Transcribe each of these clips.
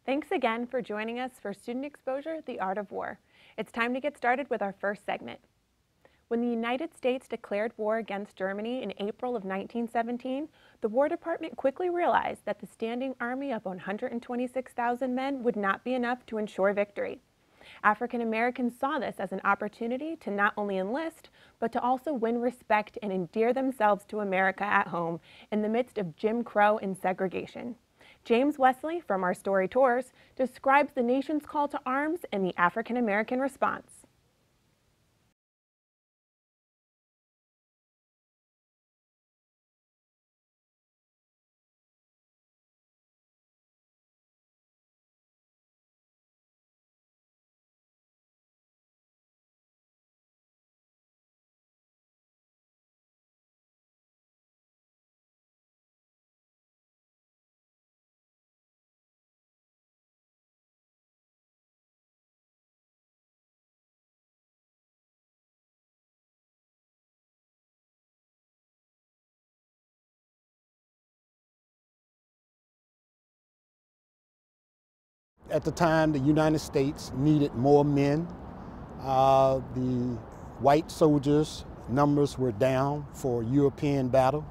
Thanks again for joining us for Student Exposure, The Art of War. It's time to get started with our first segment. When the United States declared war against Germany in April of 1917, the War Department quickly realized that the standing army of 126,000 men would not be enough to ensure victory. African Americans saw this as an opportunity to not only enlist, but to also win respect and endear themselves to America at home in the midst of Jim Crow and segregation. James Wesley from our Story Tours describes the nation's call to arms and the African American response. At the time, the United States needed more men. The white soldiers' numbers were down for European battle.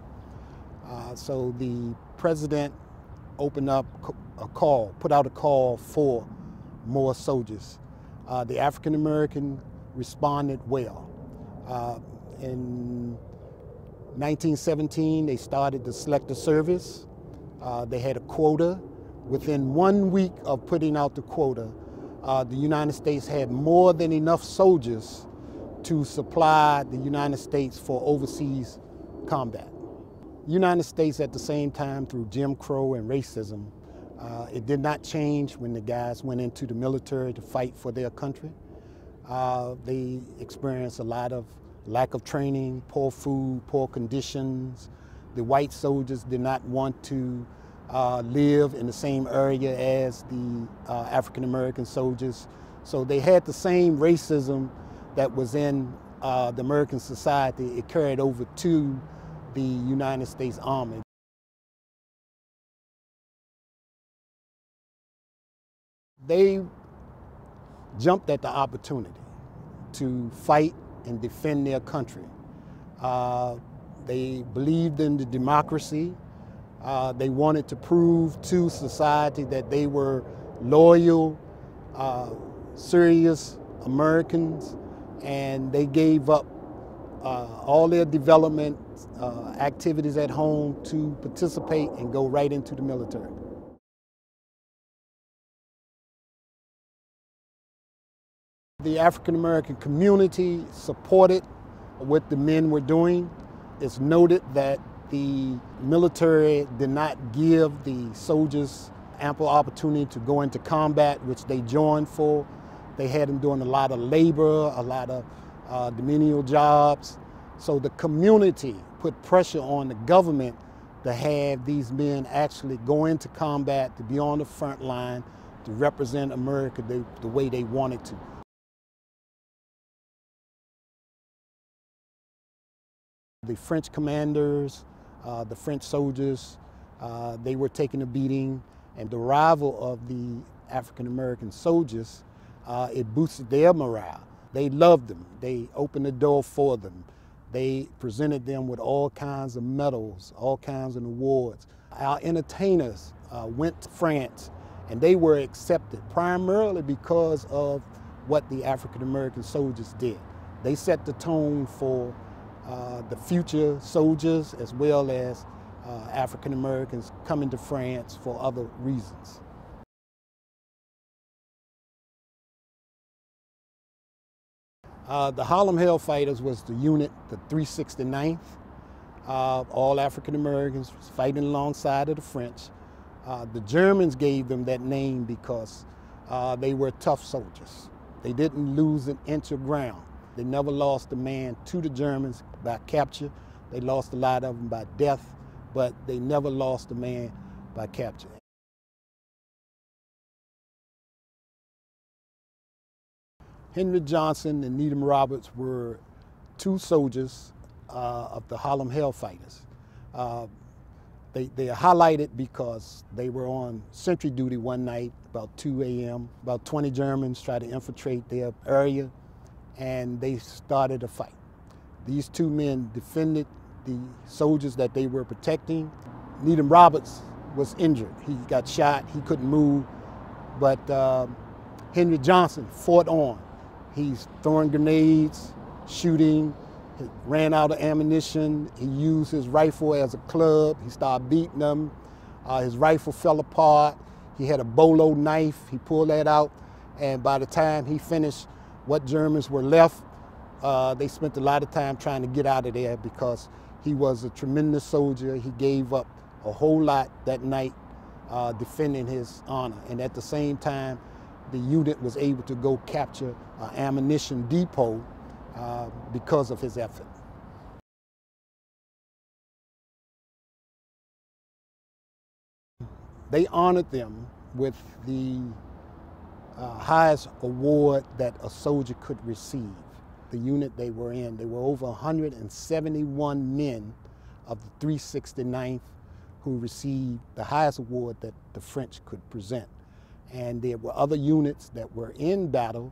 So the president opened up a call, put out a call for more soldiers. The African American responded well. In 1917, they started the Selective Service. They had a quota. Within 1 week of putting out the quota, the United States had more than enough soldiers to supply the United States for overseas combat. The United States at the same time, through Jim Crow and racism, it did not change when the guys went into the military to fight for their country. They experienced a lot of lack of training, poor food, poor conditions. The white soldiers did not want to live in the same area as the African American soldiers. So they had the same racism that was in the American society. It carried over to the United States Army. They jumped at the opportunity to fight and defend their country. They believed in the democracy. They wanted to prove to society that they were loyal, serious Americans, and they gave up all their development activities at home to participate and go right into the military. The African American community supported what the men were doing. It's noted that the military did not give the soldiers ample opportunity to go into combat, which they joined for. They had them doing a lot of labor, a lot of menial jobs. So the community put pressure on the government to have these men actually go into combat, to be on the front line, to represent America the way they wanted to. The French commanders, the French soldiers, they were taking a beating, and the arrival of the African American soldiers, it boosted their morale. They loved them. They opened the door for them. They presented them with all kinds of medals, all kinds of awards. Our entertainers went to France, and they were accepted primarily because of what the African American soldiers did. They set the tone for the future soldiers, as well as African Americans coming to France for other reasons. The Harlem Hellfighters was the unit, the 369th, all African Americans fighting alongside of the French. The Germans gave them that name because they were tough soldiers. They didn't lose an inch of ground. They never lost a man to the Germans by capture. They lost a lot of them by death, but they never lost a man by capture. Henry Johnson and Needham Roberts were two soldiers of the Harlem Hellfighters. They are highlighted because they were on sentry duty one night about 2 a.m. About 20 Germans tried to infiltrate their area, and they started a fight. These two men defended the soldiers that they were protecting. Needham Roberts was injured. He got shot, he couldn't move, but Henry Johnson fought on. He's throwing grenades, shooting, he ran out of ammunition. He used his rifle as a club. He started beating them. His rifle fell apart. He had a bolo knife. He pulled that out, and by the time he finished what Germans were left, they spent a lot of time trying to get out of there because he was a tremendous soldier. He gave up a whole lot that night defending his honor. And at the same time, the unit was able to go capture an ammunition depot because of his effort. They honored them with the highest award that a soldier could receive. The unit they were in, there were over 171 men of the 369th who received the highest award that the French could present. And there were other units that were in battle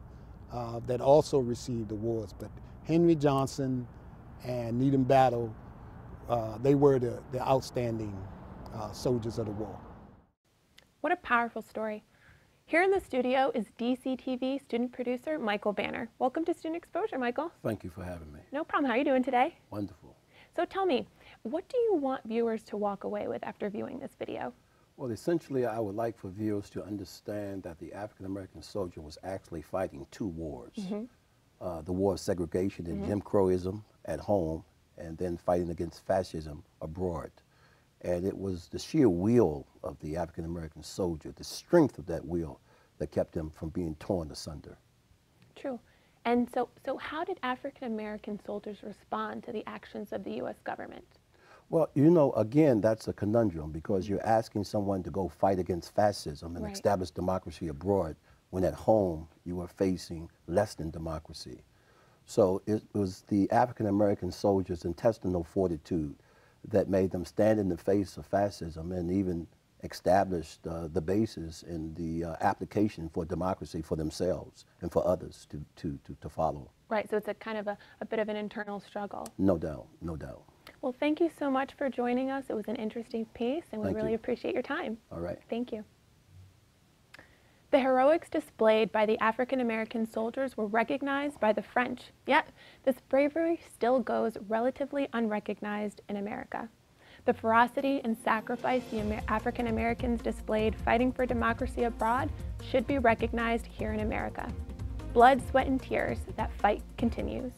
that also received awards, but Henry Johnson and Needham Battle, they were the outstanding soldiers of the war. What a powerful story. Here in the studio is DCTV student producer Michael Banner. Welcome to Student Exposure, Michael. Thank you for having me. No problem. How are you doing today? Wonderful. So tell me, what do you want viewers to walk away with after viewing this video? Well, essentially, I would like for viewers to understand that the African-American soldier was actually fighting two wars. The war of segregation and Jim Crowism at home, and then fighting against fascism abroad. And it was the sheer will of the African-American soldier, the strength of that will, that kept him from being torn asunder. True. And so how did African-American soldiers respond to the actions of the U.S. government? Well, you know, again, that's a conundrum because you're asking someone to go fight against fascism and establish democracy abroad when at home you are facing less than democracy. So it was the African-American soldiers' intestinal fortitude that made them stand in the face of fascism and even established the basis in the application for democracy for themselves and for others to follow. Right, so it's a kind of a bit of an internal struggle. No doubt, no doubt. Well, thank you so much for joining us. It was an interesting piece, and we really appreciate your time. All right. Thank you. The heroics displayed by the African-American soldiers were recognized by the French, yet this bravery still goes relatively unrecognized in America. The ferocity and sacrifice the African-Americans displayed fighting for democracy abroad should be recognized here in America. Blood, sweat, and tears, that fight continues.